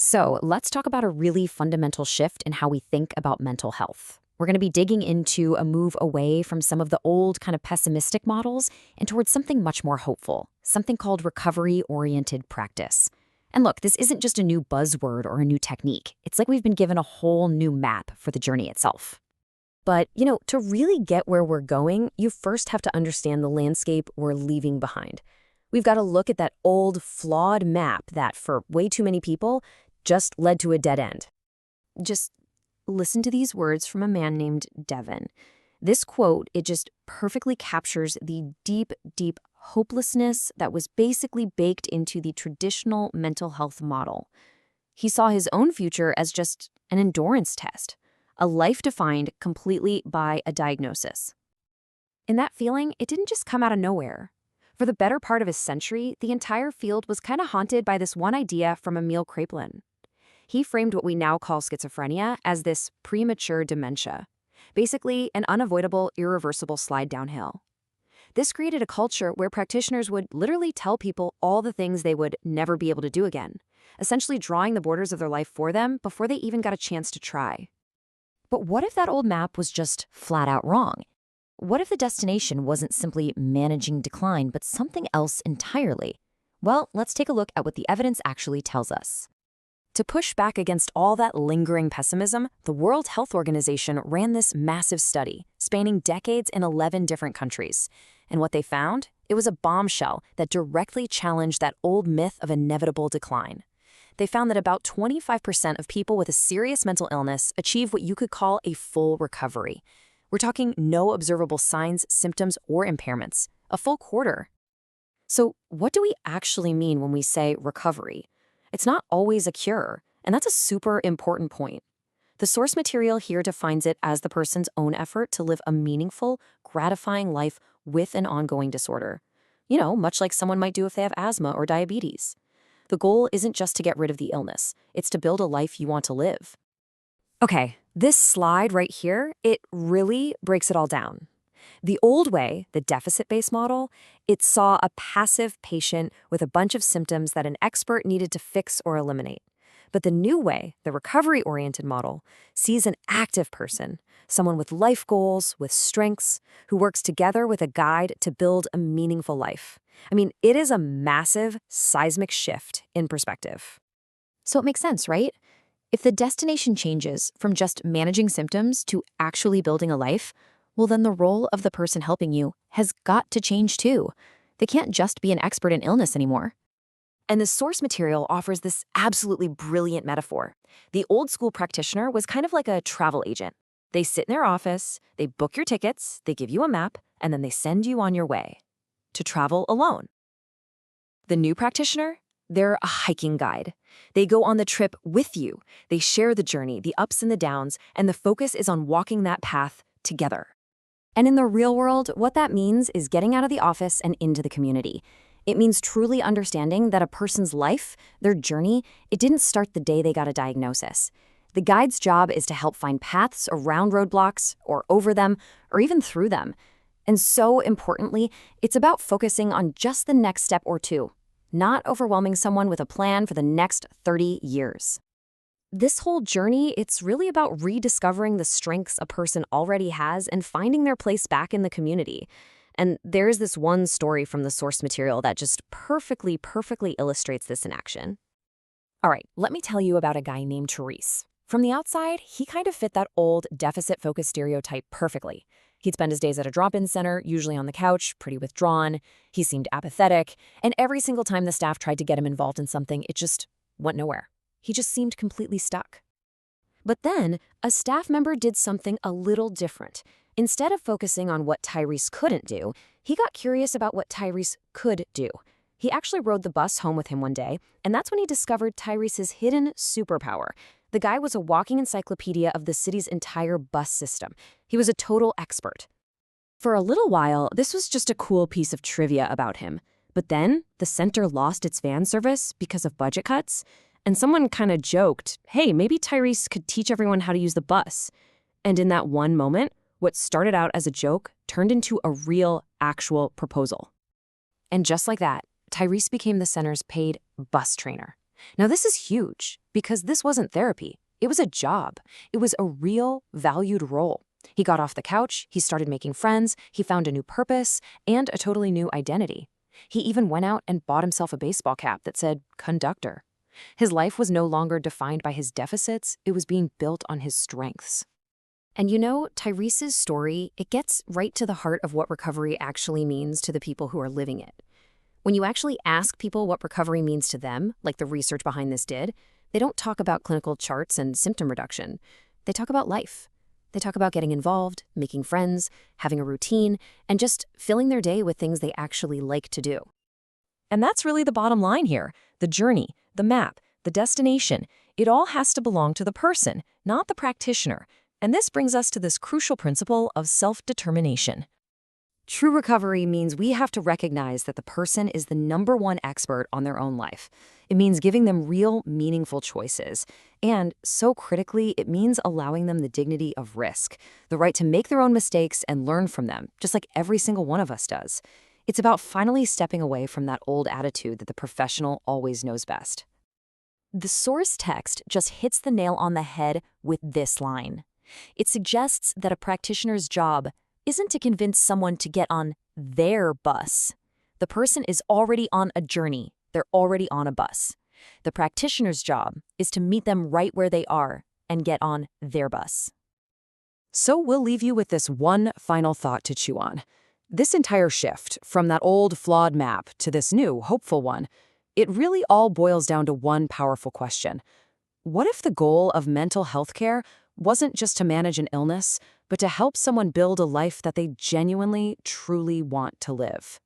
So let's talk about a really fundamental shift in how we think about mental health. We're going to be digging into a move away from some of the old kind of pessimistic models and towards something much more hopeful, something called recovery-oriented practice. And look, this isn't just a new buzzword or a new technique. It's like we've been given a whole new map for the journey itself. But, to really get where we're going, you first have to understand the landscape we're leaving behind. We've got to look at that old, flawed map that, for way too many people, just led to a dead end. Just listen to these words from a man named Devin. This quote, it just perfectly captures the deep, deep hopelessness that was basically baked into the traditional mental health model. He saw his own future as just an endurance test, a life defined completely by a diagnosis. And that feeling, it didn't just come out of nowhere. For the better part of a century, the entire field was kind of haunted by this one idea from Emil Kraepelin. He framed what we now call schizophrenia as this premature dementia, basically an unavoidable, irreversible slide downhill. This created a culture where practitioners would literally tell people all the things they would never be able to do again, essentially drawing the borders of their life for them before they even got a chance to try. But what if that old map was just flat out wrong? What if the destination wasn't simply managing decline, but something else entirely? Well, let's take a look at what the evidence actually tells us. To push back against all that lingering pessimism, the World Health Organization ran this massive study, spanning decades in 11 different countries. And what they found? It was a bombshell that directly challenged that old myth of inevitable decline. They found that about 25% of people with a serious mental illness achieve what you could call a full recovery. We're talking no observable signs, symptoms, or impairments. A full quarter. So what do we actually mean when we say recovery? It's not always a cure, and that's a super important point. The source material here defines it as the person's own effort to live a meaningful, gratifying life with an ongoing disorder. Much like someone might do if they have asthma or diabetes. The goal isn't just to get rid of the illness, it's to build a life you want to live. Okay, this slide right here, it really breaks it all down. The old way, the deficit-based model, it saw a passive patient with a bunch of symptoms that an expert needed to fix or eliminate. But the new way, the recovery-oriented model, sees an active person, someone with life goals, with strengths, who works together with a guide to build a meaningful life. It is a massive, seismic shift in perspective. So it makes sense, right? If the destination changes from just managing symptoms to actually building a life, well, then the role of the person helping you has got to change too. They can't just be an expert in illness anymore. And the source material offers this absolutely brilliant metaphor. The old school practitioner was kind of like a travel agent. They sit in their office, they book your tickets, they give you a map, and then they send you on your way to travel alone. The new practitioner? They're a hiking guide. They go on the trip with you. They share the journey, the ups and the downs, and the focus is on walking that path together. And in the real world, what that means is getting out of the office and into the community. It means truly understanding that a person's life, their journey, it didn't start the day they got a diagnosis. The guide's job is to help find paths around roadblocks, or over them, or even through them. And so importantly, it's about focusing on just the next step or two, not overwhelming someone with a plan for the next 30 years. This whole journey, it's really about rediscovering the strengths a person already has and finding their place back in the community. And there's this one story from the source material that just perfectly illustrates this in action. All right, let me tell you about a guy named Therese. From the outside, he kind of fit that old deficit-focused stereotype perfectly. He'd spend his days at a drop-in center, usually on the couch, pretty withdrawn. He seemed apathetic, and every single time the staff tried to get him involved in something, it just went nowhere. He just seemed completely stuck. But then, a staff member did something a little different. Instead of focusing on what Tyrese couldn't do, he got curious about what Tyrese could do. He actually rode the bus home with him one day, and that's when he discovered Tyrese's hidden superpower. The guy was a walking encyclopedia of the city's entire bus system. He was a total expert. For a little while, this was just a cool piece of trivia about him. But then, the center lost its van service because of budget cuts, and someone kind of joked, hey, maybe Tyrese could teach everyone how to use the bus. And in that one moment, what started out as a joke turned into a real, actual proposal. And just like that, Tyrese became the center's paid bus trainer. Now, this is huge because this wasn't therapy. It was a job. It was a real, valued role. He got off the couch, he started making friends, he found a new purpose, and a totally new identity. He even went out and bought himself a baseball cap that said conductor. His life was no longer defined by his deficits, it was being built on his strengths. And you know, Tyrese's story, it gets right to the heart of what recovery actually means to the people who are living it. When you actually ask people what recovery means to them, like the research behind this did, they don't talk about clinical charts and symptom reduction. They talk about life. They talk about getting involved, making friends, having a routine, and just filling their day with things they actually like to do. And that's really the bottom line here. The journey, the map, the destination, it all has to belong to the person, not the practitioner. And this brings us to this crucial principle of self-determination. True recovery means we have to recognize that the person is the #1 expert on their own life. It means giving them real, meaningful choices. And, so critically, it means allowing them the dignity of risk, the right to make their own mistakes and learn from them, just like every single one of us does. It's about finally stepping away from that old attitude that the professional always knows best. The source text just hits the nail on the head with this line. It suggests that a practitioner's job isn't to convince someone to get on their bus. The person is already on a journey. They're already on a bus. The practitioner's job is to meet them right where they are and get on their bus. So we'll leave you with this one final thought to chew on. This entire shift from that old flawed map to this new hopeful one, it really all boils down to one powerful question. What if the goal of mental health care wasn't just to manage an illness, but to help someone build a life that they genuinely, truly want to live?